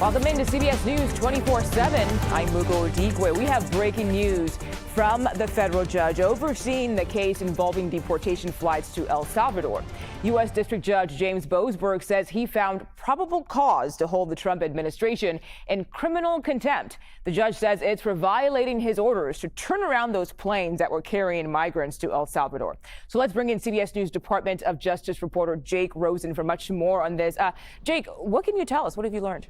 Welcome into CBS News 24/7. I'm Mugo Odigwe. We have breaking news from the federal judge overseeing the case involving deportation flights to El Salvador. U.S. District Judge James Boasberg says he found probable cause to hold the Trump administration in criminal contempt. The judge says it's for violating his orders to turn around those planes that were carrying migrants to El Salvador. So let's bring in CBS News Department of Justice reporter Jake Rosen for much more on this. Jake, what can you tell us? What have you learned?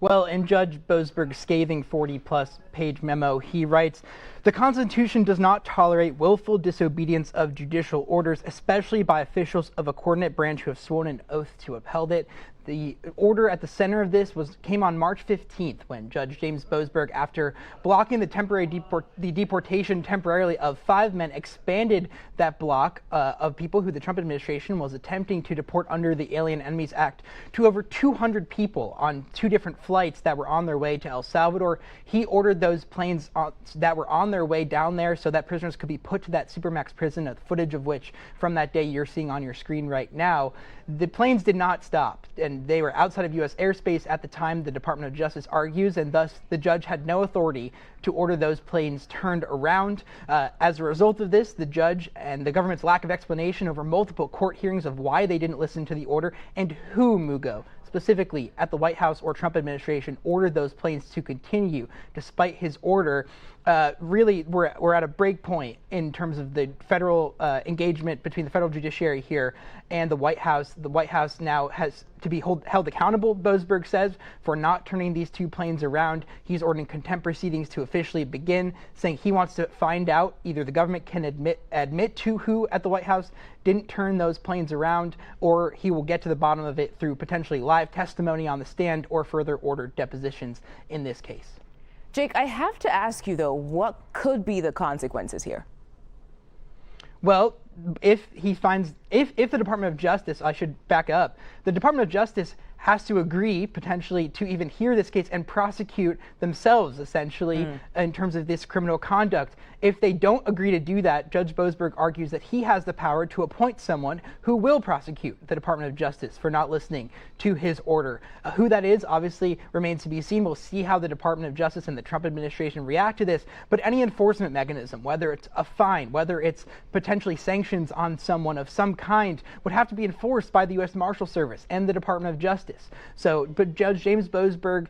Well, in Judge Boasberg's scathing 40-plus page memo, he writes, "The Constitution does not tolerate willful disobedience of judicial orders, especially by officials of a coordinate branch who have sworn an oath to uphold it." The order at the center of this came on March 15th when Judge James Boasberg, after blocking the deportation temporarily of 5 men, expanded that block of people who the Trump administration was attempting to deport under the Alien Enemies Act to over 200 people on 2 different flights that were on their way to El Salvador. He ordered those planes that were on their way down there so that prisoners could be put to that Supermax prison, the footage of which from that day you're seeing on your screen right now. The planes did not stop, and they were outside of U.S. airspace at the time, the Department of Justice argues, and thus the judge had no authority to order those planes turned around. As a result of this, the judge and the government's lack of explanation over multiple court hearings of why they didn't listen to the order and who, Mugo, specifically at the White House or Trump administration, ordered those planes to continue despite his order. Really, we're at a break point in terms of the federal engagement between the federal judiciary here and the White House. The White House now has to be held accountable, Boasberg says, for not turning these 2 planes around. He's ordering contempt proceedings to officially begin, saying he wants to find out either the government can admit to who at the White House didn't turn those planes around, or he will get to the bottom of it through potentially live testimony on the stand or further ordered depositions in this case. Jake, I have to ask you, though, what could be the consequences here? Well, if the Department of Justice, I should back up, the Department of Justice has to agree potentially to even hear this case and prosecute themselves, essentially, in terms of this criminal conduct. If they don't agree to do that, Judge Boasberg argues that he has the power to appoint someone who will prosecute the Department of Justice for not listening to his order. Who that is obviously remains to be seen. We'll see how the Department of Justice and the Trump administration react to this, but any enforcement mechanism, whether it's a fine, whether it's potentially sanctions on someone of some kind, would have to be enforced by the U.S. Marshal Service and the Department of Justice. But Judge James Boasberg,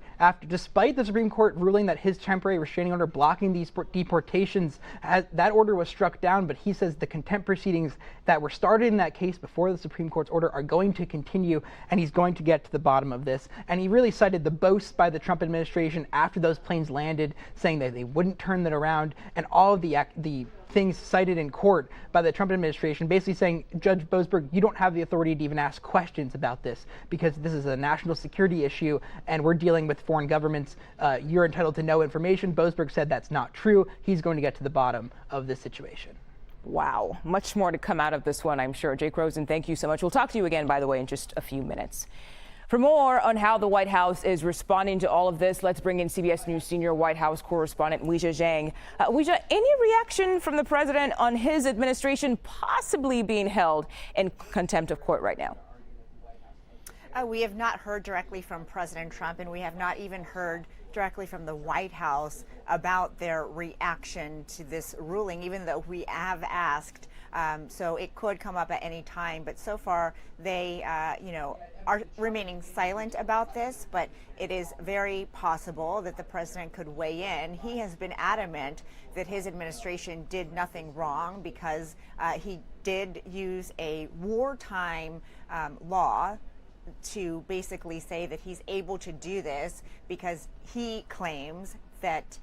despite the Supreme Court ruling that his temporary restraining order blocking these deportations, that order was struck down, but he says the contempt proceedings that were started in that case before the Supreme Court's order are going to continue, and he's going to get to the bottom of this. And he really cited the boasts by the Trump administration after those planes landed, saying that they wouldn't turn that around, and all of the things cited in court by the Trump administration, basically saying, Judge Boasberg, you don't have the authority to even ask questions about this because this is a national security issue and we're dealing with foreign governments. You're entitled to no information. Boasberg said that's not true. He's going to get to the bottom of this situation. Wow. Much more to come out of this one, I'm sure. Jake Rosen, thank you so much. We'll talk to you again, by the way, in just a few minutes. For more on how the White House is responding to all of this, let's bring in CBS News senior White House correspondent Weijia Zhang. Weijia, any reaction from the president on his administration possibly being held in contempt of court right now? We have not heard directly from President Trump, and we have not even heard directly from the White House about their reaction to this ruling, even though we have asked. So it could come up at any time, but so far they, are remaining silent about this. But it is very possible that the president could weigh in. He has been adamant that his administration did nothing wrong because he did use a wartime law to basically say that he's able to do this because he claims that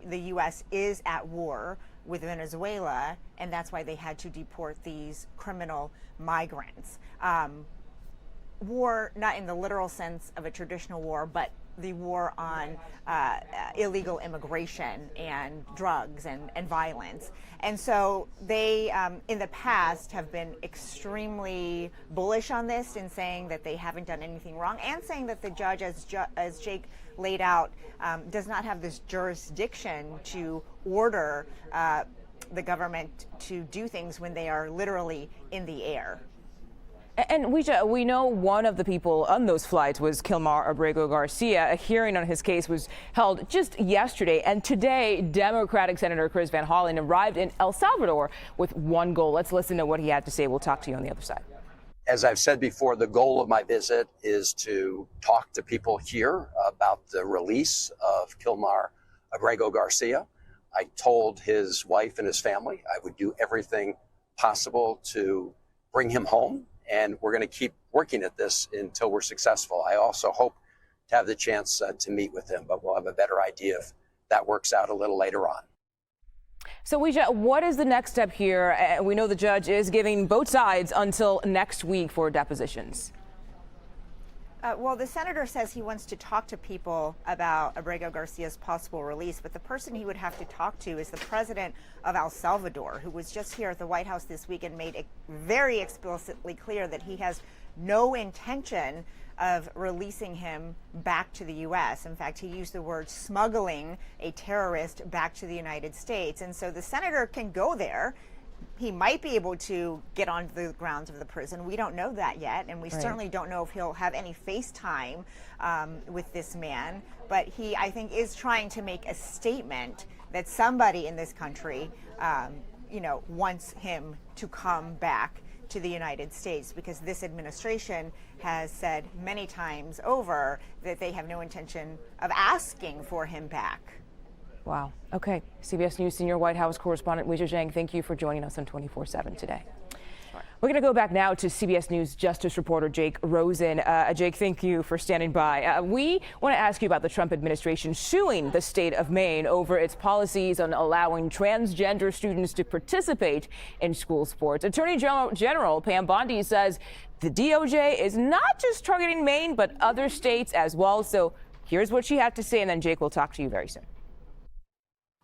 the U.S. is at war with Venezuela, and that's why they had to deport these criminal migrants. War, not in the literal sense of a traditional war, but the war on illegal immigration and drugs and violence. And so they, in the past, have been extremely bullish on this in saying that they haven't done anything wrong, and saying that the judge, as Jake laid out, does not have this jurisdiction to order the government to do things when they are literally in the air. And we know one of the people on those flights was Kilmar Abrego Garcia. A hearing on his case was held just yesterday. And today, Democratic Senator Chris Van Hollen arrived in El Salvador with one goal. Let's listen to what he had to say. We'll talk to you on the other side. As I've said before, the goal of my visit is to talk to people here about the release of Kilmar Abrego Garcia. I told his wife and his family I would do everything possible to bring him home. And we're going to keep working at this until we're successful. I also hope to have the chance to meet with him, but we'll have a better idea if that works out a little later on. So, what is the next step here? We know the judge is giving both sides until next week for depositions. Well, the senator says he wants to talk to people about Abrego Garcia's possible release, but the person he would have to talk to is the president of El Salvador, who was just here at the White House this week and made it very explicitly clear that he has no intention of releasing him back to the U.S. In fact, he used the word smuggling a terrorist back to the United States. And so the senator can go there. He might be able to get onto the grounds of the prison. We don't know that yet, and we certainly don't know if he'll have any FaceTime with this man. But he, I think, is trying to make a statement that somebody in this country, wants him to come back to the United States, because this administration has said many times over that they have no intention of asking for him back. Wow. Okay. CBS News senior White House correspondent Weijia Zhang, thank you for joining us on 24/7 today. Sure. We're going to go back now to CBS News justice reporter Jake Rosen. Jake, thank you for standing by. We want to ask you about the Trump administration suing the state of Maine over its policies on allowing transgender students to participate in school sports. Attorney General Pam Bondi says the DOJ is not just targeting Maine, but other states as well. So here's what she had to say, and then Jake will talk to you very soon.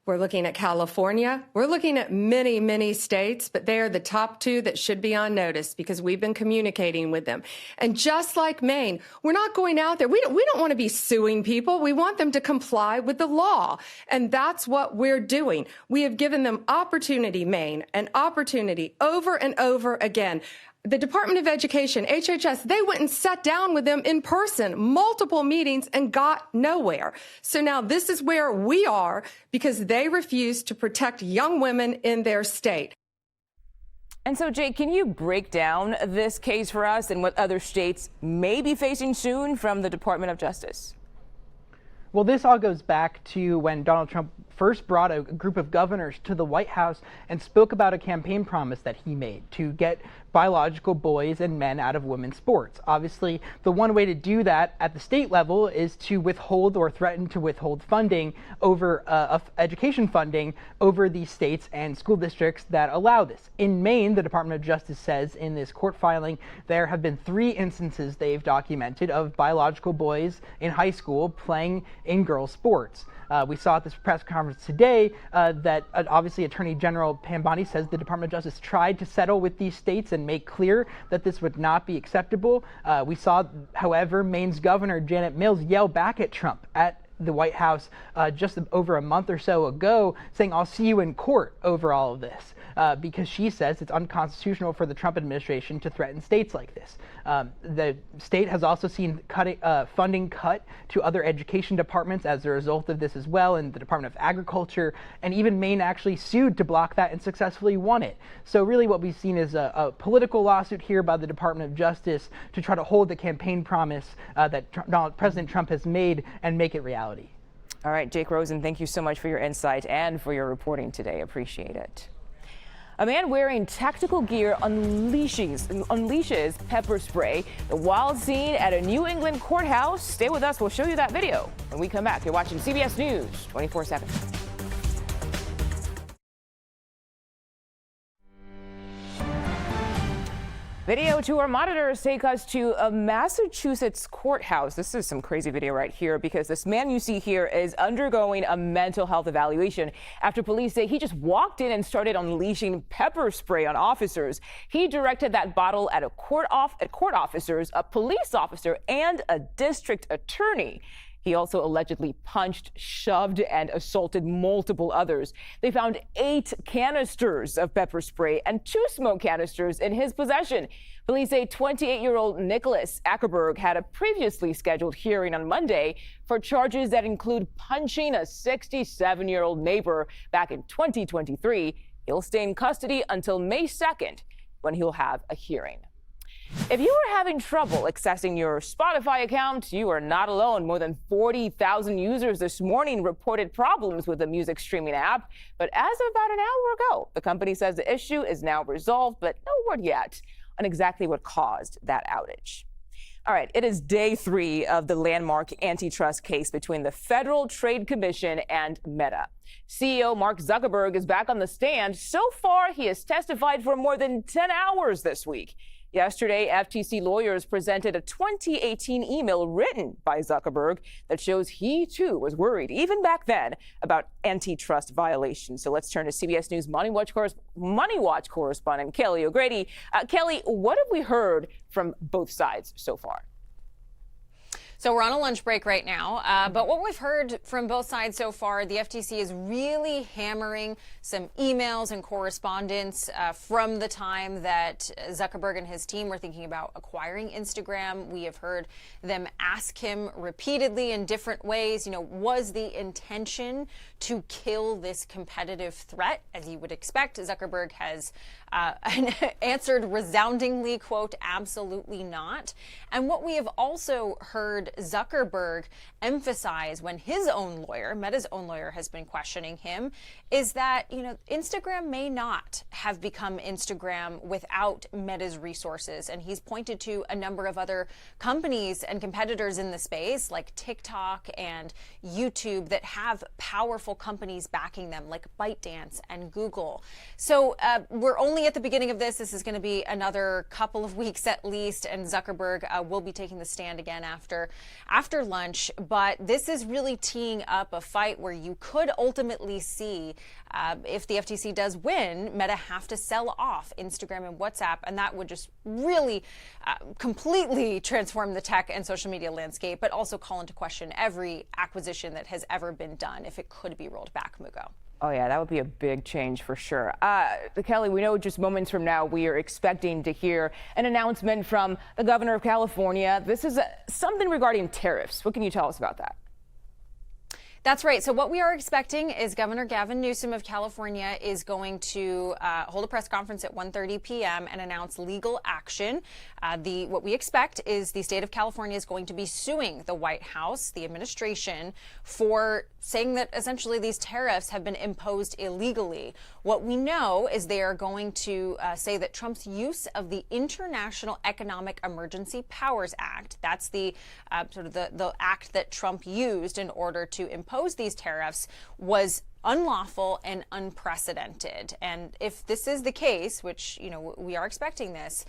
We're looking at California. We're looking at many, many states, but they are the top two that should be on notice because we've been communicating with them. And just like Maine, we're not going out there. We don't want to be suing people. We want them to comply with the law. And that's what we're doing. We have given them opportunity, Maine, an opportunity over and over again. The Department of Education, HHS, they went and sat down with them in person, multiple meetings, and got nowhere. So now this is where we are because they refuse to protect young women in their state. And so, Jake, can you break down this case for us and what other states may be facing soon from the Department of Justice? Well, this all goes back to when Donald Trump first brought a group of governors to the White House and spoke about a campaign promise that he made to get biological boys and men out of women's sports. Obviously, the one way to do that at the state level is to withhold or threaten to withhold funding over education funding over the states and school districts that allow this. In Maine, the Department of Justice says in this court filing, there have been 3 instances they've documented of biological boys in high school playing in girls' sports. We saw at this press conference today that obviously Attorney General Pam Bondi says the Department of Justice tried to settle with these states and make clear that this would not be acceptable. We saw, however, Maine's Governor Janet Mills yell back at Trump at the White House just over a month or so ago, saying, "I'll see you in court over all of this," because she says it's unconstitutional for the Trump administration to threaten states like this. The state has also seen funding cut to other education departments as a result of this as well, and the Department of Agriculture, and even Maine actually sued to block that and successfully won it. So really what we've seen is a political lawsuit here by the Department of Justice to try to hold the campaign promise that President Trump has made and make it reality. All right, Jake Rosen, thank you so much for your insight and for your reporting today. Appreciate it. A man wearing tactical gear unleashes pepper spray. The wild scene at a New England courthouse. Stay with us. We'll show you that video when we come back. You're watching CBS News 24/7. Video to our monitors take us to a Massachusetts courthouse. This is some crazy video right here because this man you see here is undergoing a mental health evaluation after police say he just walked in and started unleashing pepper spray on officers. He directed that bottle at court officers, a police officer, and a district attorney. He also allegedly punched, shoved, and assaulted multiple others. They found 8 canisters of pepper spray and 2 smoke canisters in his possession. Police say 28-year-old Nicholas Ackerberg had a previously scheduled hearing on Monday for charges that include punching a 67-year-old neighbor back in 2023. He'll stay in custody until May 2nd, when he'll have a hearing. If you are having trouble accessing your Spotify account, you are not alone. More than 40,000 users this morning reported problems with the music streaming app. But as of about an hour ago, the company says the issue is now resolved, but no word yet on exactly what caused that outage. All right, it is day 3 of the landmark antitrust case between the Federal Trade Commission and Meta. CEO Mark Zuckerberg is back on the stand. So far, he has testified for more than 10 hours this week. Yesterday, FTC lawyers presented a 2018 email written by Zuckerberg that shows he, too, was worried, even back then, about antitrust violations. So let's turn to CBS News Money Watch correspondent Kelly O'Grady. Kelly, what have we heard from both sides so far? So we're on a lunch break right now, but what we've heard from both sides so far, the FTC is really hammering some emails and correspondence from the time that Zuckerberg and his team were thinking about acquiring Instagram. We have heard them ask him repeatedly in different ways, was the intention to kill this competitive threat? As you would expect, Zuckerberg has answered resoundingly, quote, absolutely not. And what we have also heard Zuckerberg emphasize when his own lawyer, Meta's own lawyer, has been questioning him, is that, Instagram may not have become Instagram without Meta's resources. And he's pointed to a number of other companies and competitors in the space, like TikTok and YouTube, that have powerful companies backing them, like ByteDance and Google. So we're only at the beginning of this. This is going to be another couple of weeks at least, and Zuckerberg will be taking the stand again after lunch. But this is really teeing up a fight where you could ultimately see, if the FTC does win, Meta have to sell off Instagram and WhatsApp, and that would just really completely transform the tech and social media landscape, but also call into question every acquisition that has ever been done if it could be rolled back, Mugo. Oh, yeah, that would be a big change for sure. Kelly, we know just moments from now we are expecting to hear an announcement from the governor of California. This is something regarding tariffs. What can you tell us about that? That's right. So what we are expecting is Governor Gavin Newsom of California is going to hold a press conference at 1:30 p.m. and announce legal action. What we expect is the state of California is going to be suing the White House, the administration, for saying that essentially these tariffs have been imposed illegally. What we know is they are going to say that Trump's use of the International Economic Emergency Powers Act, that's the sort of the act that Trump used in order to impose these tariffs, was unlawful and unprecedented. And if this is the case, which, we are expecting this,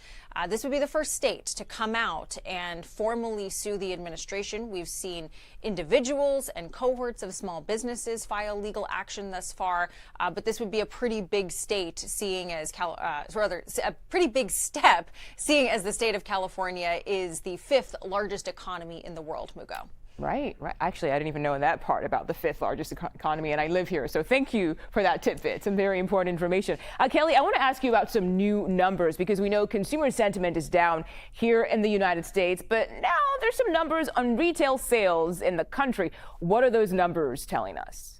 this would be the first state to come out and formally sue the administration. We've seen individuals and cohorts of small businesses file legal action thus far, but this would be a pretty big state, seeing as a pretty big step, seeing as the state of California is the 5th largest economy in the world, Mugo. Right. Actually, I didn't even know that part about the 5th largest economy, and I live here. So thank you for that tidbit. Some very important information. Kelly, I want to ask you about some new numbers, because we know consumer sentiment is down here in the United States, but now there's some numbers on retail sales in the country. What are those numbers telling us?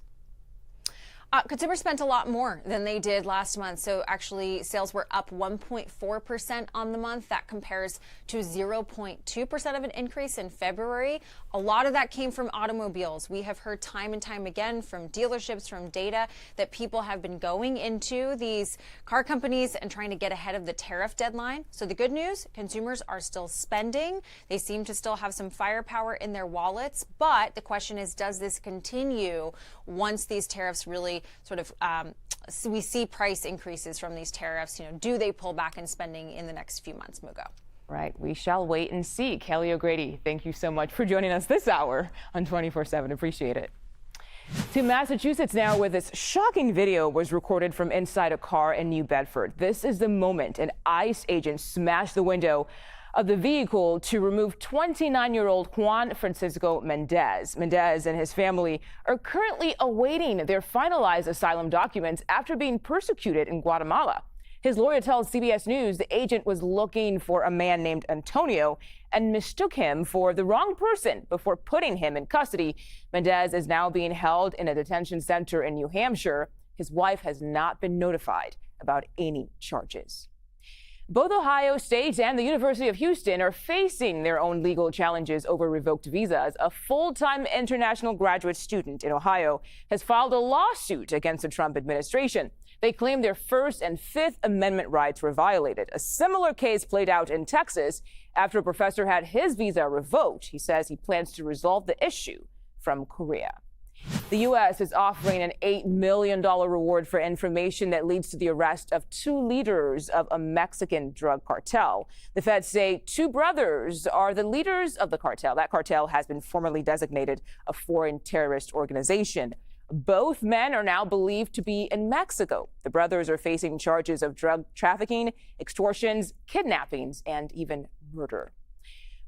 Consumers spent a lot more than they did last month. So actually, sales were up 1.4% on the month. That compares to 0.2% of an increase in February. A lot of that came from automobiles. We have heard time and time again from dealerships, from data, that people have been going into these car companies and trying to get ahead of the tariff deadline. So the good news, consumers are still spending. They seem to still have some firepower in their wallets. But the question is, does this continue once these tariffs really sort of we see price increases from these tariffs? Do they pull back in spending in the next few months, Mugo? Right. We shall wait and see. Kelly O'Grady, thank you so much for joining us this hour on 24/7. Appreciate it. To Massachusetts now, where this shocking video was recorded from inside a car in New Bedford. This is the moment an ICE agent smashed the window of the vehicle to remove 29-year-old Juan Francisco Mendez. Mendez and his family are currently awaiting their finalized asylum documents after being persecuted in Guatemala. His lawyer tells CBS News the agent was looking for a man named Antonio and mistook him for the wrong person before putting him in custody. Mendez is now being held in a detention center in New Hampshire. His wife has not been notified about any charges. Both Ohio State and the University of Houston are facing their own legal challenges over revoked visas. A full-time international graduate student in Ohio has filed a lawsuit against the Trump administration. They claim their First and Fifth Amendment rights were violated. A similar case played out in Texas after a professor had his visa revoked. He says he plans to resolve the issue from Korea. The U.S. is offering an $8 million reward for information that leads to the arrest of 2 leaders of a Mexican drug cartel. The feds say 2 brothers are the leaders of the cartel. That cartel has been formally designated a foreign terrorist organization. Both men are now believed to be in Mexico. The brothers are facing charges of drug trafficking, extortions, kidnappings, and even murder.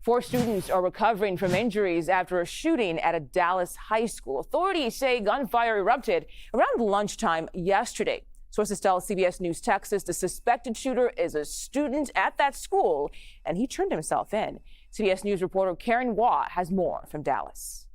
4 students are recovering from injuries after a shooting at a Dallas high school. Authorities say gunfire erupted around lunchtime yesterday. Sources tell CBS News Texas the suspected shooter is a student at that school, and he turned himself in. CBS News reporter Karen Waugh has more from Dallas.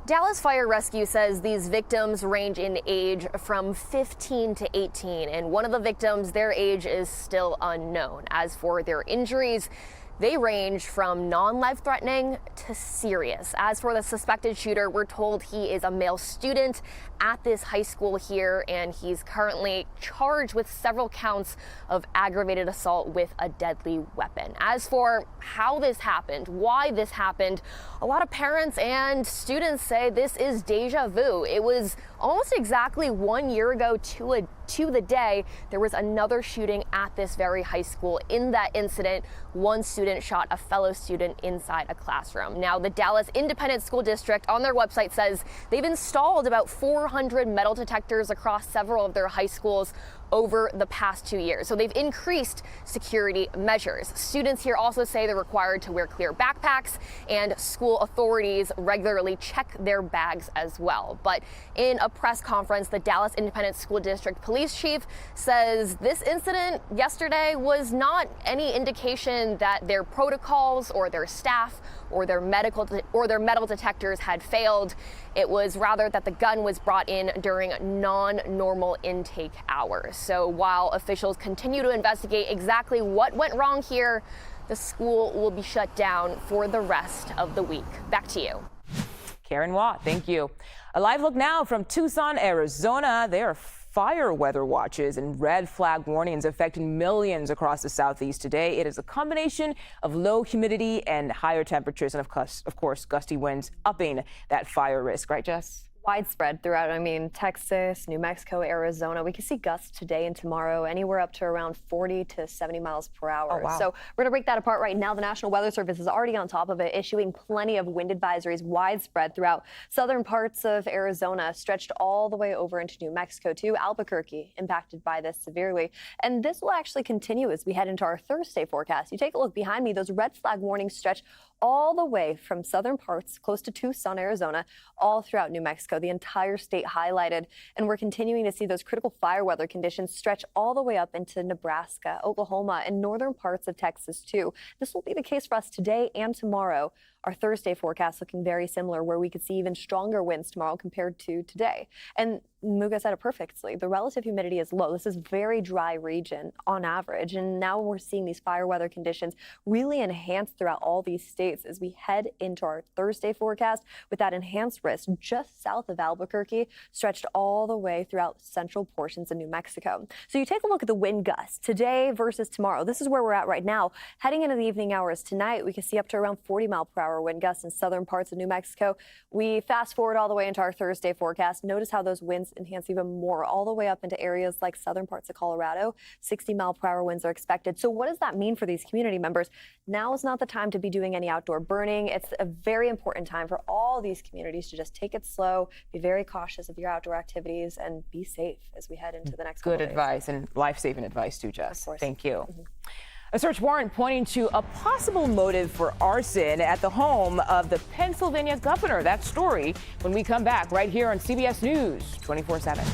Dallas Fire Rescue says these victims range in age from 15 to 18, and one of the victims, their age is still unknown. As for their injuries, they range from non-life-threatening to serious. As for the suspected shooter, we're told he is a male student at this high school here, and he's currently charged with several counts of aggravated assault with a deadly weapon. As for how this happened, why this happened, a lot of parents and students say this is deja vu. It was almost exactly 1 year ago to the day there was another shooting at this very high school. In that incident, one student shot a fellow student inside a classroom. Now, the Dallas Independent School District on their website says they've installed about 400 metal detectors across several of their high schools over the past 2 years. So they've increased security measures. Students here also say they're required to wear clear backpacks, and school authorities regularly check their bags as well. But in a press conference, the Dallas Independent School District police chief says this incident yesterday was not any indication that their protocols or their staff or their metal detectors had failed. It was rather that the gun was brought in during non-normal intake hours. So while officials continue to investigate exactly what went wrong here, the school will be shut down for the rest of the week. Back to you. Karen Watt, thank you. A live look now from Tucson, Arizona. There are fire weather watches and red flag warnings affecting millions across the southeast today. It is a combination of low humidity and higher temperatures and, of course, gusty winds upping that fire risk. Right, Jess? Widespread throughout, Texas, New Mexico, Arizona. We can see gusts today and tomorrow, anywhere up to around 40 to 70 miles per hour. Oh, wow. So we're going to break that apart right now. The National Weather Service is already on top of it, issuing plenty of wind advisories widespread throughout southern parts of Arizona, stretched all the way over into New Mexico to Albuquerque, impacted by this severely. And this will actually continue as we head into our Thursday forecast. You take a look behind me, those red flag warnings stretch all the way from southern parts close to Tucson, Arizona, all throughout New Mexico, the entire state highlighted. And we're continuing to see those critical fire weather conditions stretch all the way up into Nebraska, Oklahoma, and northern parts of Texas, too. This will be the case for us today and tomorrow. Our Thursday forecast looking very similar, where we could see even stronger winds tomorrow compared to today. And Muga said it perfectly. The relative humidity is low. This is very dry region on average. And now we're seeing these fire weather conditions really enhanced throughout all these states as we head into our Thursday forecast with that enhanced risk just south of Albuquerque, stretched all the way throughout central portions of New Mexico. So you take a look at the wind gusts today versus tomorrow. This is where we're at right now. Heading into the evening hours tonight, we can see up to around 40-mile-per-hour wind gusts in southern parts of New Mexico. We fast forward all the way into our Thursday forecast. Notice how those winds enhance even more all the way up into areas like southern parts of Colorado. 60-mile-per-hour winds are expected. So what does that mean for these community members? Now is not the time to be doing any outdoor burning. It's a very important time for all these communities to just take it slow, be very cautious of your outdoor activities, and be safe as we head into the next couple Good days. advice and life-saving advice too, Jess. Of course. Thank you. A search warrant pointing to a possible motive for arson at the home of the Pennsylvania governor. That story when we come back right here on CBS News 24/7.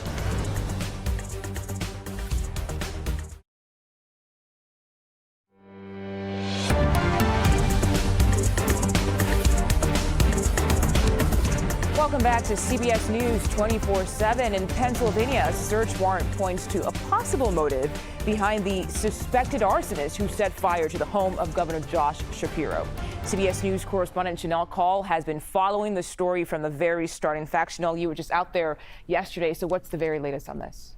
Welcome back to CBS News 24/7. In Pennsylvania, a search warrant points to a possible motive behind the suspected arsonist who set fire to the home of Governor Josh Shapiro. CBS News correspondent Chanel Call has been following the story from the very start. In fact, Chanel, you were just out there yesterday. So what's the very latest on this?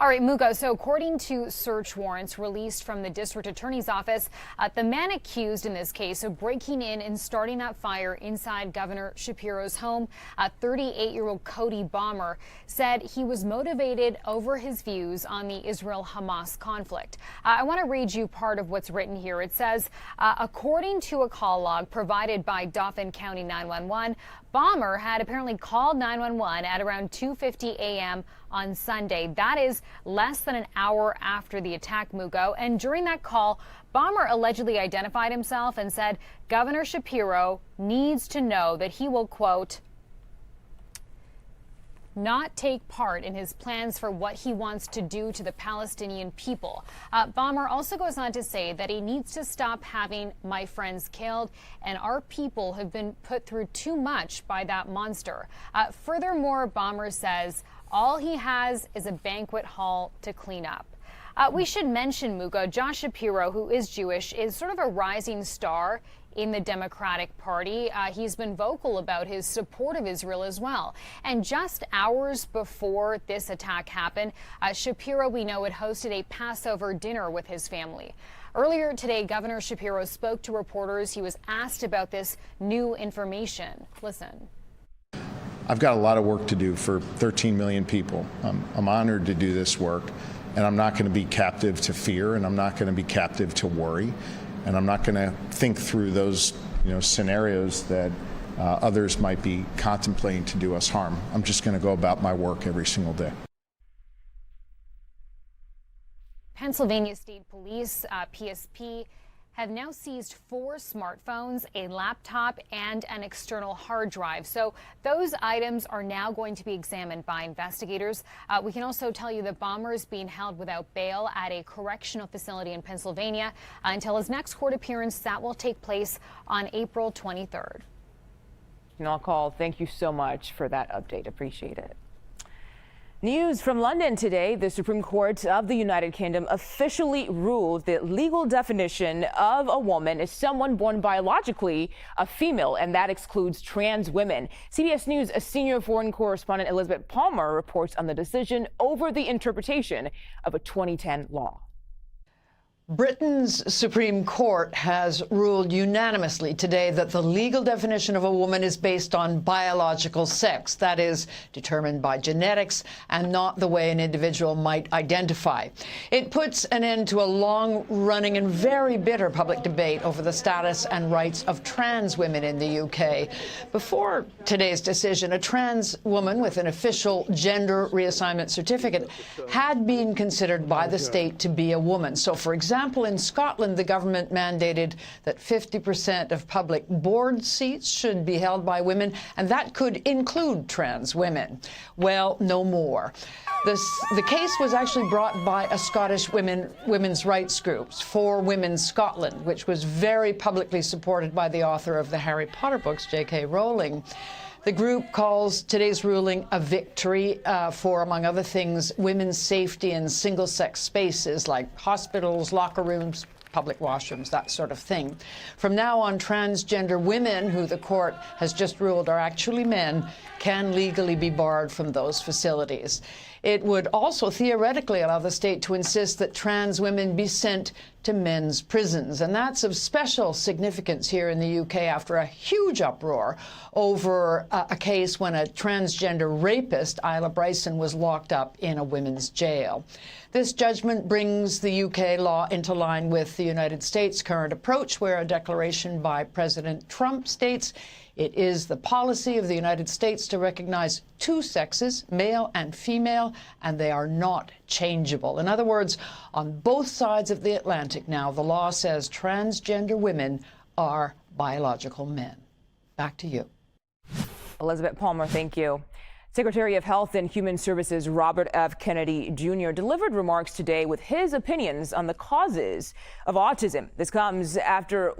All right, Mugo. So according to search warrants released from the district attorney's office, the man accused in this case of breaking in and starting that fire inside Governor Shapiro's home, 38-year-old Cody Bomber, said he was motivated over his views on the Israel-Hamas conflict. I want to read you part of what's written here. It says, according to a call log provided by Dauphin County 911, Bomber had apparently called 911 at around 2:50 a.m. on Sunday. That is less than an hour after the attack, Mugo. And during that call, Bomber allegedly identified himself and said Governor Shapiro needs to know that he will, quote, not take part in his plans for what he wants to do to the Palestinian people. Bomber also goes on to say that he needs to stop having my friends killed, and our people have been put through too much by that monster. Furthermore, Bomber says all he has is a banquet hall to clean up. We should mention, Mugo, Josh Shapiro, who is Jewish, is sort of a rising star in the Democratic Party. He's been vocal about his support of Israel as well. And just hours before this attack happened, Shapiro, we know, had hosted a Passover dinner with his family. Earlier today, Governor Shapiro spoke to reporters. He was asked about this new information. Listen. I've got a lot of work to do for 13 million people. I'm honored to do this work, and I'm not going to be captive to fear, and I'm not going to be captive to worry. And I'm not going to think through those, scenarios that others might be contemplating to do us harm. I'm just going to go about my work every single day. Pennsylvania State Police, PSP, have now seized 4 smartphones, a laptop, and an external hard drive. So those items are now going to be examined by investigators. We can also tell you that Bomber is being held without bail at a correctional facility in Pennsylvania until his next court appearance. That will take place on April 23rd. Chanel Call, thank you so much for that update. Appreciate it. News from London today. The Supreme Court of the United Kingdom officially ruled the legal definition of a woman is someone born biologically a female, and that excludes trans women. CBS News senior foreign correspondent Elizabeth Palmer reports on the decision over the interpretation of a 2010 law. Britain's Supreme Court has ruled unanimously today that the legal definition of a woman is based on biological sex, that is, determined by genetics and not the way an individual might identify. It puts an end to a long-running and very bitter public debate over the status and rights of trans women in the UK. Before today's decision, a trans woman with an official gender reassignment certificate had been considered by the state to be a woman. So, for example, in Scotland, the government mandated that 50% of public board seats should be held by women, and that could include trans women. Well, no more. The case was actually brought by a Scottish women's rights group, For Women Scotland, which was very publicly supported by the author of the Harry Potter books, J.K. Rowling. The group calls today's ruling a victory for, among other things, women's safety in single-sex spaces like hospitals, locker rooms, public washrooms, that sort of thing. From now on, transgender women, who the court has just ruled are actually men, can legally be barred from those facilities. It would also theoretically allow the state to insist that trans women be sent to men's prisons. And that's of special significance here in the UK after a huge uproar over a case when a transgender rapist, Isla Bryson, was locked up in a women's jail. This judgment brings the UK law into line with the United States' current approach, where a declaration by President Trump states It is the policy of the United States to recognize two sexes, male and female, and they are not changeable. In other words, on both sides of the Atlantic now, the law says transgender women are biological men. Back to you. Elizabeth Palmer, thank you. Secretary of Health and Human Services Robert F. Kennedy Jr. delivered remarks today with his opinions on the causes of autism. This comes after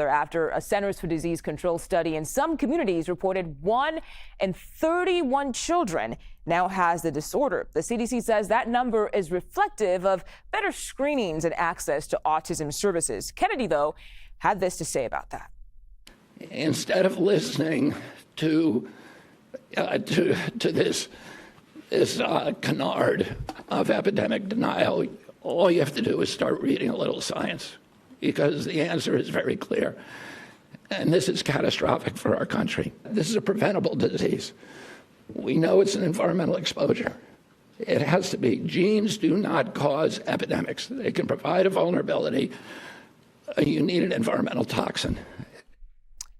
after a Centers for Disease Control study in some communities reported 1 in 31 children now has the disorder. The CDC says that number is reflective of better screenings and access to autism services. Kennedy, though, had this to say about that. Instead of listening to this canard of epidemic denial, all you have to do is start reading a little science, because the answer is very clear. And this is catastrophic for our country. This is a preventable disease. We know it's an environmental exposure. It has to be. Genes do not cause epidemics. They can provide a vulnerability. You need an environmental toxin.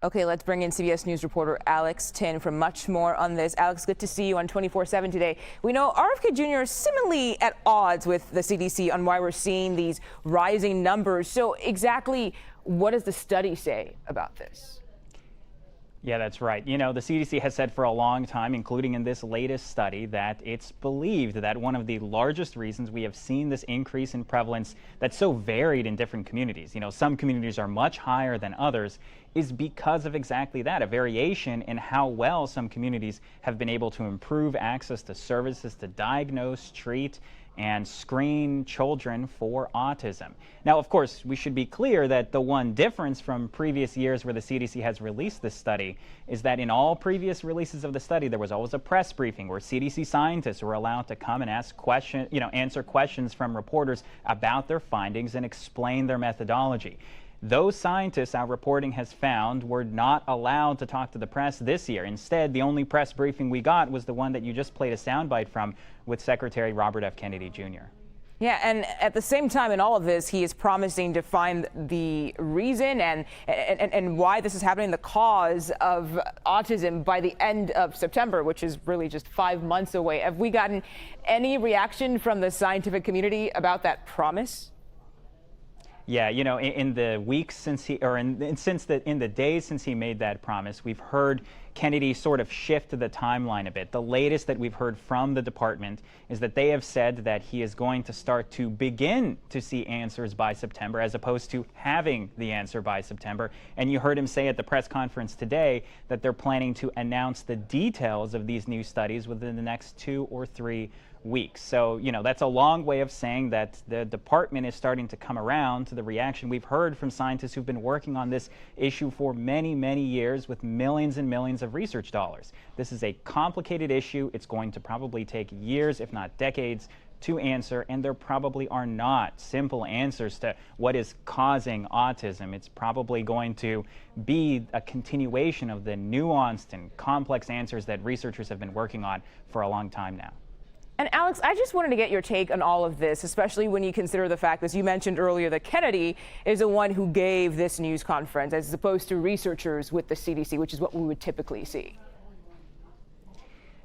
Okay, let's bring in CBS News reporter Alex Tin for much more on this. Alex, good to see you on 24/7 today. We know RFK Jr. is similarly at odds with the CDC on why we're seeing these rising numbers. So exactly what does the study say about this? Yeah, that's right. You know, the CDC has said for a long time, including in this latest study, that it's believed that one of the largest reasons we have seen this increase in prevalence that's so varied in different communities, you know, some communities are much higher than others, is because of exactly that, a variation in how well some communities have been able to improve access to services to diagnose, treat, and screen children for autism. Now, of course, we should be clear that the one difference from previous years where the CDC has released this study is that in all previous releases of the study, there was always a press briefing where CDC scientists were allowed to come and ask questions, answer questions from reporters about their findings and explain their methodology. Those scientists, our reporting has found, were not allowed to talk to the press this year. Instead, the only press briefing we got was the one that you just played a soundbite from with Secretary Robert F. Kennedy Jr. Yeah, and at the same time in all of this, he is promising to find the reason and why this is happening, the cause of autism by the end of September, which is really just 5 months away. Have we gotten any reaction from the scientific community about that promise? Yeah, you know, in the weeks since in the days since he made that promise, we've heard Kennedy sort of shift the timeline a bit. The latest that we've heard from the department is that they have said that he is going to start to begin to see answers by September, as opposed to having the answer by September. And you heard him say at the press conference today that they're planning to announce the details of these new studies within the next 2 or 3 weeks. So, you know, that's a long way of saying that the department is starting to come around to the reaction we've heard from scientists who've been working on this issue for many, many years with millions and millions of research dollars. This is a complicated issue. It's going to probably take years, if not decades, to answer, and there probably are not simple answers to what is causing autism. It's probably going to be a continuation of the nuanced and complex answers that researchers have been working on for a long time now. And Alex, I just wanted to get your take on all of this, especially when you consider the fact, as you mentioned earlier, that Kennedy is the one who gave this news conference as opposed to researchers with the CDC, which is what we would typically see.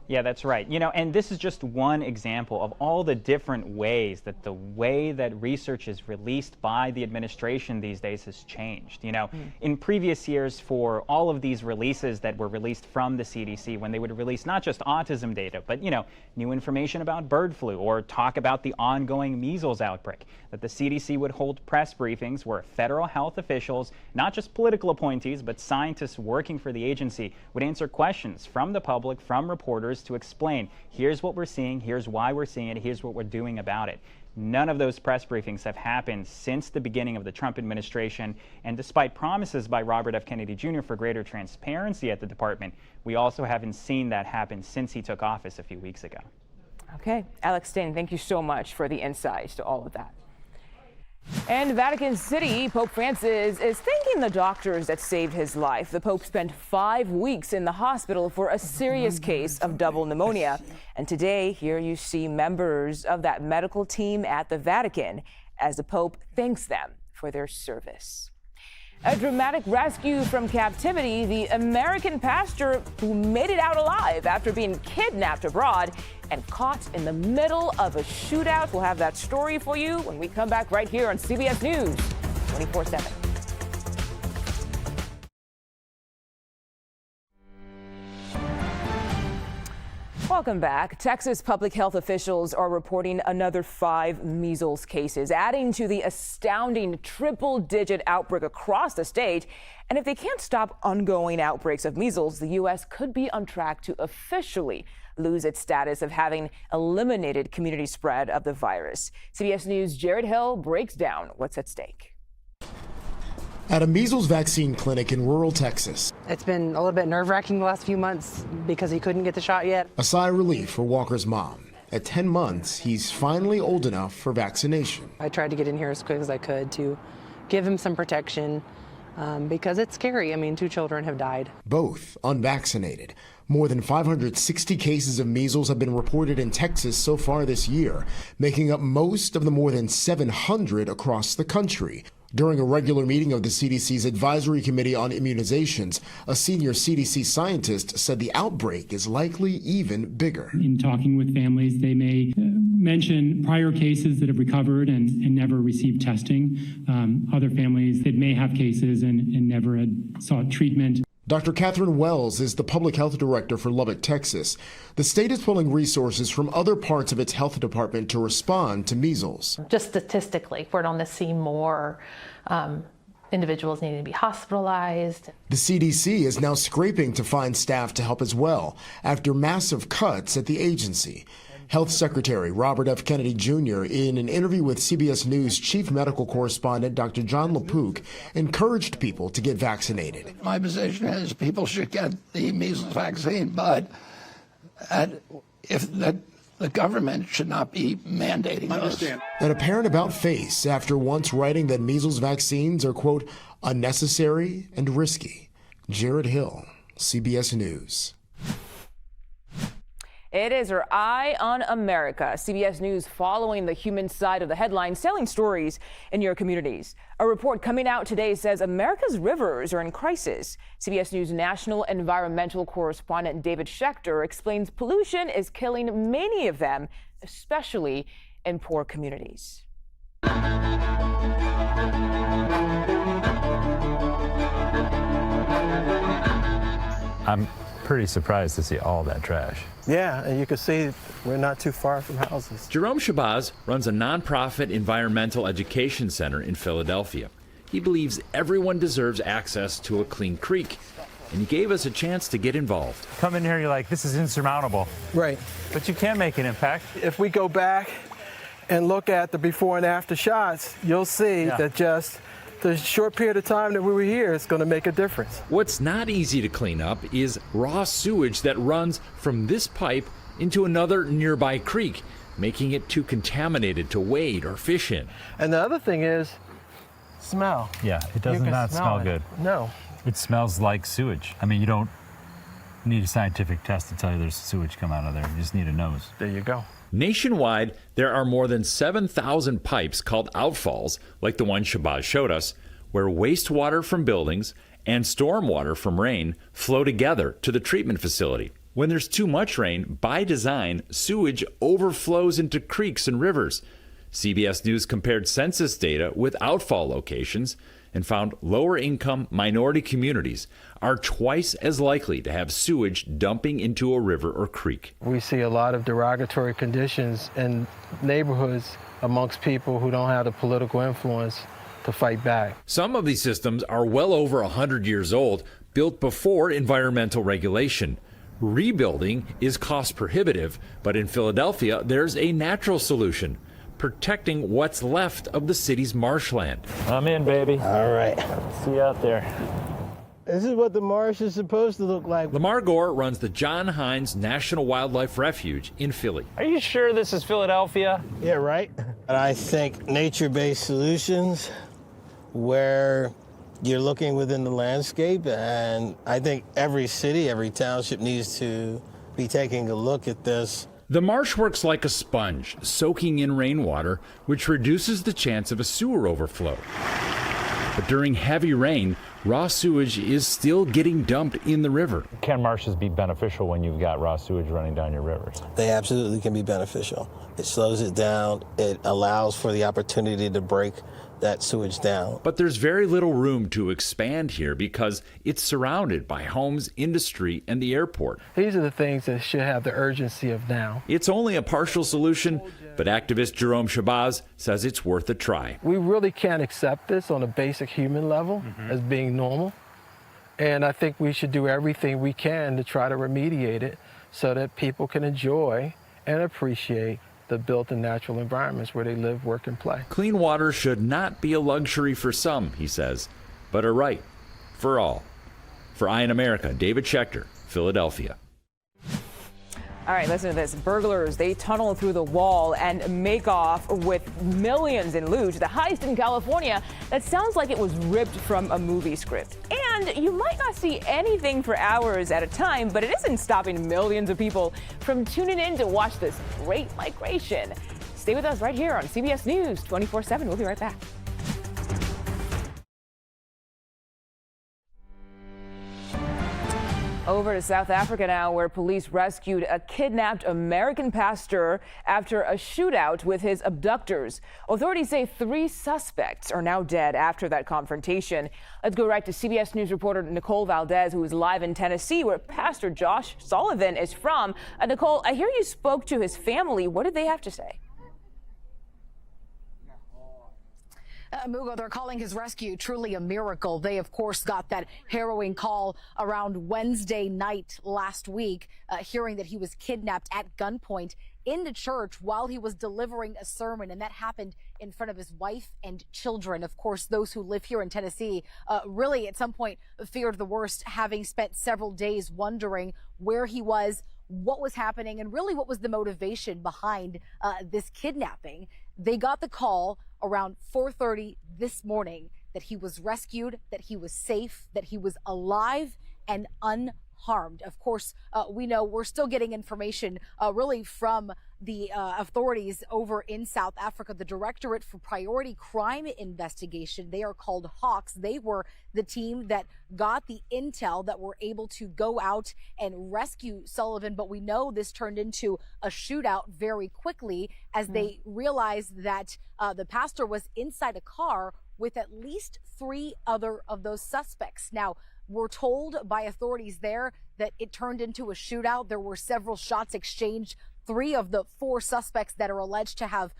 Yeah, that's right. You know, and this is just one example of all the different ways that the way that research is released by the administration these days has changed. You know, in previous years, for all of these releases that were released from the CDC, when they would release not just autism data, but, you know, new information about bird flu or talk about the ongoing measles outbreak, that the CDC would hold press briefings where federal health officials, not just political appointees, but scientists working for the agency, would answer questions from the public, from reporters, to explain, here's what we're seeing, here's why we're seeing it, here's what we're doing about it. None of those press briefings have happened since the beginning of the Trump administration, and despite promises by Robert F. Kennedy Jr. for greater transparency at the department, we also haven't seen that happen since he took office a few weeks ago. Okay, Alex Tin, thank you so much for the insights to all of that. And Vatican City, Pope Francis is thanking the doctors that saved his life. The Pope spent 5 weeks in the hospital for a serious case of double pneumonia. And today, here you see members of that medical team at the Vatican as the Pope thanks them for their service. A dramatic rescue from captivity, the American pastor who made it out alive after being kidnapped abroad and caught in the middle of a shootout. We'll have that story for you when we come back right here on CBS News 24/7. Welcome back. Texas public health officials are reporting another 5 measles cases, adding to the astounding triple-digit outbreak across the state. And if they can't stop ongoing outbreaks of measles, the U.S. could be on track to officially lose its status of having eliminated community spread of the virus. CBS News' Jared Hill breaks down what's at stake. At a measles vaccine clinic in rural Texas. It's been a little bit nerve-wracking the last few months because he couldn't get the shot yet. A sigh of relief for Walker's mom. At 10 months, he's finally old enough for vaccination. I tried to get in here as quick as I could to give him some protection because it's scary. I mean, 2 children have died. Both unvaccinated. More than 560 cases of measles have been reported in Texas so far this year, making up most of the more than 700 across the country. During a regular meeting of the CDC's Advisory Committee on Immunizations, a senior CDC scientist said the outbreak is likely even bigger. In talking with families, they may mention prior cases that have recovered and never received testing, other families that may have cases and never had sought treatment. Dr. Catherine Wells is the public health director for Lubbock, Texas. The state is pulling resources from other parts of its health department to respond to measles. Just statistically, we're going to see more individuals needing to be hospitalized. The CDC is now scraping to find staff to help as well after massive cuts at the agency. Health Secretary Robert F. Kennedy Jr., in an interview with CBS News chief medical correspondent Dr. John LaPook, encouraged people to get vaccinated. My position is people should get the measles vaccine, but if the government should not be mandating those. An apparent about face after once writing that measles vaccines are, quote, unnecessary and risky. Jared Hill, CBS News. It is our Eye on America. CBS News following the human side of the headlines, telling stories in your communities. A report coming out today says America's rivers are in crisis. CBS News national environmental correspondent David Schechter explains pollution is killing many of them, especially in poor communities. I'm pretty surprised to see all that trash. Yeah, and you can see we're not too far from houses. Jerome Shabazz runs a nonprofit environmental education center in Philadelphia. He believes everyone deserves access to a clean creek, and he gave us a chance to get involved. Come in here, you're like, this is insurmountable. Right. But you can make an impact. If we go back and look at the before and after shots, you'll see that just the short period of time that we were here is going to make a difference. What's not easy to clean up is raw sewage that runs from this pipe into another nearby creek, making it too contaminated to wade or fish in. And the other thing is smell. Yeah, it does not smell good. No. It smells like sewage. I mean, you don't need a scientific test to tell you there's sewage come out of there. You just need a nose. There you go. Nationwide, there are more than 7,000 pipes called outfalls, like the one Shabazz showed us, where wastewater from buildings and stormwater from rain flow together to the treatment facility. When there's too much rain, by design, sewage overflows into creeks and rivers. CBS News compared census data with outfall locations and found lower-income minority communities are twice as likely to have sewage dumping into a river or creek. We see a lot of derogatory conditions in neighborhoods amongst people who don't have the political influence to fight back. Some of these systems are well over 100 years old, built before environmental regulation. Rebuilding is cost prohibitive, but in Philadelphia, there's a natural solution: protecting what's left of the city's marshland. I'm in, baby. All right. See you out there. This is what the marsh is supposed to look like. Lamar Gore runs the John Hines National Wildlife Refuge in Philly. Are you sure this is Philadelphia? Yeah, right. And I think nature-based solutions where you're looking within the landscape, and I think every city, every township needs to be taking a look at this. The marsh works like a sponge, soaking in rainwater, which reduces the chance of a sewer overflow. But during heavy rain, raw sewage is still getting dumped in the river. Can marshes be beneficial when you've got raw sewage running down your rivers? They absolutely can be beneficial. It slows it down. It allows for the opportunity to break that sewage down. But there's very little room to expand here because it's surrounded by homes, industry, and the airport. These are the things that should have the urgency of now. It's only a partial solution, but activist Jerome Shabazz says it's worth a try. We really can't accept this on a basic human level as being normal. And I think we should do everything we can to try to remediate it so that people can enjoy and appreciate the built-in natural environments where they live, work, and play. Clean water should not be a luxury for some, he says, but a right for all. For Eye in America, David Schechter, Philadelphia. All right, listen to this. Burglars, they tunnel through the wall and make off with millions in loot. The heist in California, that sounds like it was ripped from a movie script. And you might not see anything for hours at a time, but it isn't stopping millions of people from tuning in to watch this great migration. Stay with us right here on CBS News 24/7. We'll be right back. Over to South Africa now, where police rescued a kidnapped American pastor after a shootout with his abductors. Authorities say 3 suspects are now dead after that confrontation. Let's go right to CBS News reporter Nicole Valdez, who is live in Tennessee, where Pastor Josh Sullivan is from. Nicole, I hear you spoke to his family. What did they have to say? Mugo, they're calling his rescue truly a miracle. They, of course, got that harrowing call around Wednesday night last week, hearing that he was kidnapped at gunpoint in the church while he was delivering a sermon, and that happened in front of his wife and children. Of course, those who live here in Tennessee really at some point feared the worst, having spent several days wondering where he was, what was happening, and really what was the motivation behind this kidnapping. They got the call around 4:30 this morning that he was rescued, that he was safe, that he was alive and unharmed. Of course, we know we're still getting information really from the authorities over in South Africa, the Directorate for Priority Crime Investigation. They are called Hawks. They were the team that got the intel that were able to go out and rescue Sullivan. But we know this turned into a shootout very quickly as they realized that the pastor was inside a car with at least 3 other of those suspects. Now, we're told by authorities there that it turned into a shootout. There were several shots exchanged. 3 of the 4 suspects that are alleged to have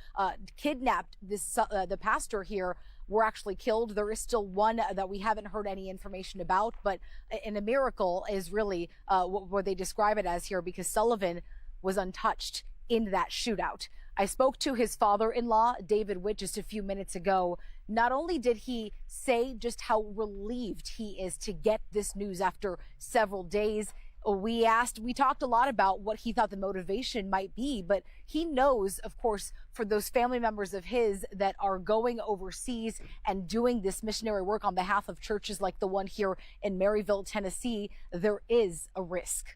kidnapped this the pastor here were actually killed. There is still one that we haven't heard any information about, but a miracle is really what they describe it as here, because Sullivan was untouched in that shootout. I spoke to his father-in-law, David Witt, just a few minutes ago. Not only did he say just how relieved he is to get this news after several days, we talked a lot about what he thought the motivation might be, but he knows, of course, for those family members of his that are going overseas and doing this missionary work on behalf of churches like the one here in Maryville, Tennessee, there is a risk.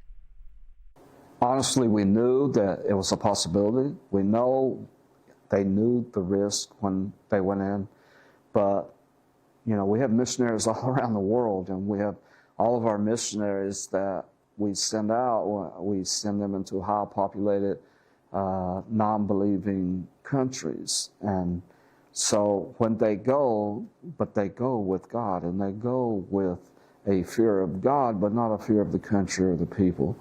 Honestly, we knew that it was a possibility. We know they knew the risk when they went in, but, you know, we have missionaries all around the world, and we have all of our missionaries that we send out, we send them into high populated, non-believing countries. And so when they go, but they go with God, and they go with a fear of God, but not a fear of the country or the people.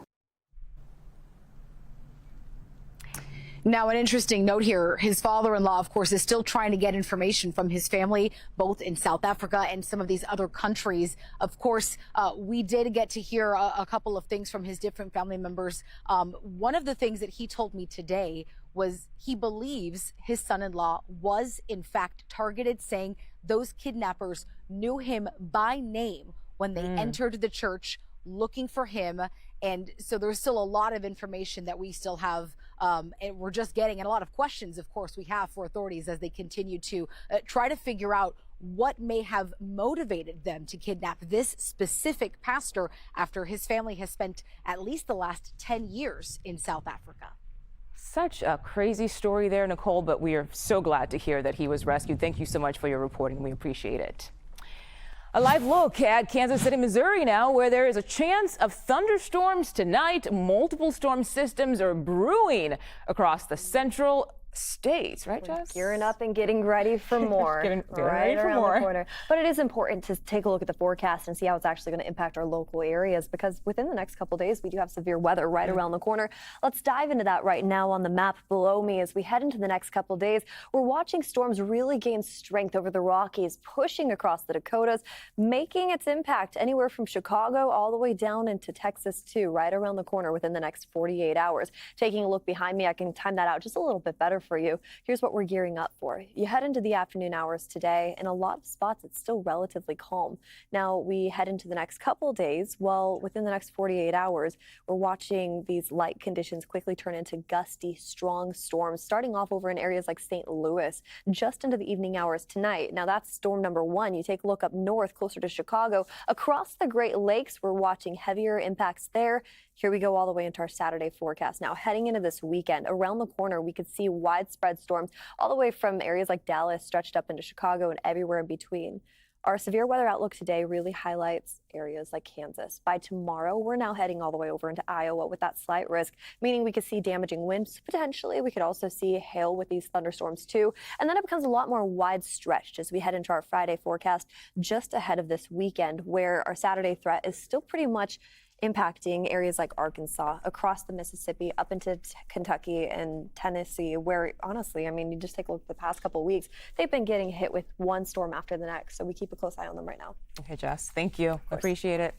Now, an interesting note here, his father-in-law, of course, is still trying to get information from his family, both in South Africa and some of these other countries. Of course, we did get to hear a couple of things from his different family members. One of the things that he told me today was he believes his son-in-law was, in fact, targeted, saying those kidnappers knew him by name when they entered the church looking for him. And so there's still a lot of information that we still have, and we're just getting, and a lot of questions, of course, we have for authorities as they continue to try to figure out what may have motivated them to kidnap this specific pastor after his family has spent at least the last 10 years in South Africa. Such a crazy story there, Nicole, but we are so glad to hear that he was rescued. Thank you so much for your reporting. We appreciate it. A live look at Kansas City, Missouri now, where there is a chance of thunderstorms tonight. Multiple storm systems are brewing across the central states, right, Jess? Gearing up and getting ready for more. Getting right ready for around more. the corner. But it is important to take a look at the forecast and see how it's actually going to impact our local areas, because within the next couple days, we do have severe weather right around the corner. Let's dive into that right now on the map below me. As we head into the next couple days, we're watching storms really gain strength over the Rockies, pushing across the Dakotas, making its impact anywhere from Chicago all the way down into Texas too, right around the corner within the next 48 hours. Taking a look behind me, I can time that out just a little bit better for you. Here's what we're gearing up for. You head into the afternoon hours today. In a lot of spots, it's still relatively calm. Now we head into the next couple days. Well, within the next 48 hours, we're watching these light conditions quickly turn into gusty, strong storms, starting off over in areas like St. Louis, just into the evening hours tonight. Now that's storm number one. You take a look up north, closer to Chicago. Across the Great Lakes, we're watching heavier impacts there. Here we go all the way into our Saturday forecast. Now, heading into this weekend, around the corner, we could see widespread storms all the way from areas like Dallas stretched up into Chicago and everywhere in between. Our severe weather outlook today really highlights areas like Kansas. By tomorrow, we're now heading all the way over into Iowa with that slight risk, meaning we could see damaging winds. Potentially, we could also see hail with these thunderstorms too. And then it becomes a lot more wide stretched as we head into our Friday forecast just ahead of this weekend, where our Saturday threat is still pretty much impacting areas like Arkansas, across the Mississippi, up into Kentucky and Tennessee, where honestly, I mean, you just take a look at the past couple of weeks, they've been getting hit with one storm after the next. So we keep a close eye on them right now. Okay, Jess, thank you. Appreciate it.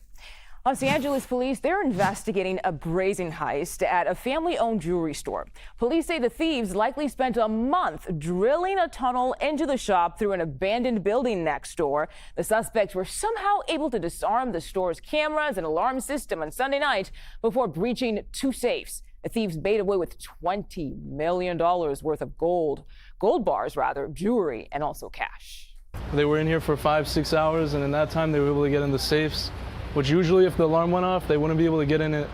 Los Angeles police, they're investigating a brazen heist at a family-owned jewelry store. Police say the thieves likely spent a month drilling a tunnel into the shop through an abandoned building next door. The suspects were somehow able to disarm the store's cameras and alarm system on Sunday night before breaching two safes. The thieves made away with $20 million worth of gold bars, jewelry, and also cash. They were in here for 5-6 hours, and in that time they were able to get in the safes, which usually if the alarm went off, they wouldn't be able to get in it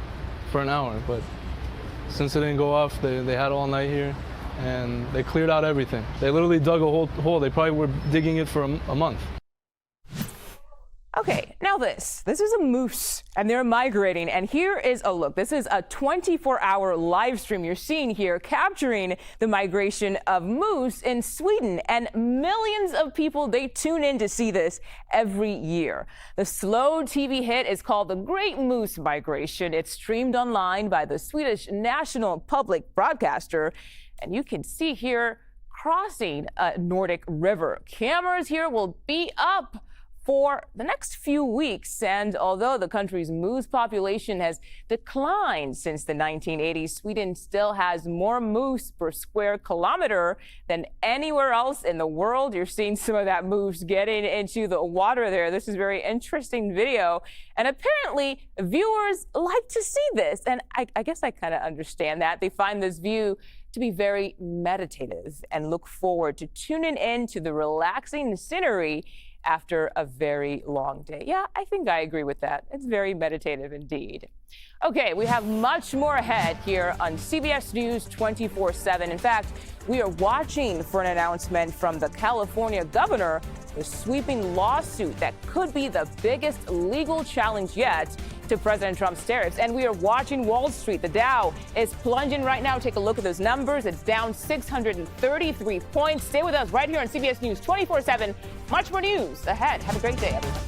for an hour. But since it didn't go off, they had all night here, and they cleared out everything. They literally dug a hole. They probably were digging it for a month. Okay, now this is a moose, and they're migrating, and here is a look. This is a 24-hour live stream you're seeing here, capturing the migration of moose in Sweden, and millions of people, they tune in to see this every year. The slow TV hit is called The Great Moose Migration. It's streamed online by the Swedish national public broadcaster, and you can see here crossing a Nordic river. Cameras here will be up for the next few weeks, and although the country's moose population has declined since the 1980s, Sweden still has more moose per square kilometer than anywhere else in the world. You're seeing some of that moose getting into the water there. This is a very interesting video, and apparently viewers like to see this, and I guess I kind of understand that. They find this view to be very meditative and look forward to tuning in to the relaxing scenery after a very long day. Yeah, I think I agree with that. It's very meditative indeed. Okay, we have much more ahead here on CBS News 24/7. In fact, we are watching for an announcement from the California governor, a sweeping lawsuit that could be the biggest legal challenge yet to President Trump's tariffs. And we are watching Wall Street. The Dow is plunging right now. Take a look at those numbers. It's down 633 points. Stay with us right here on CBS News 24/7. Much more news ahead. Have a great day, everyone.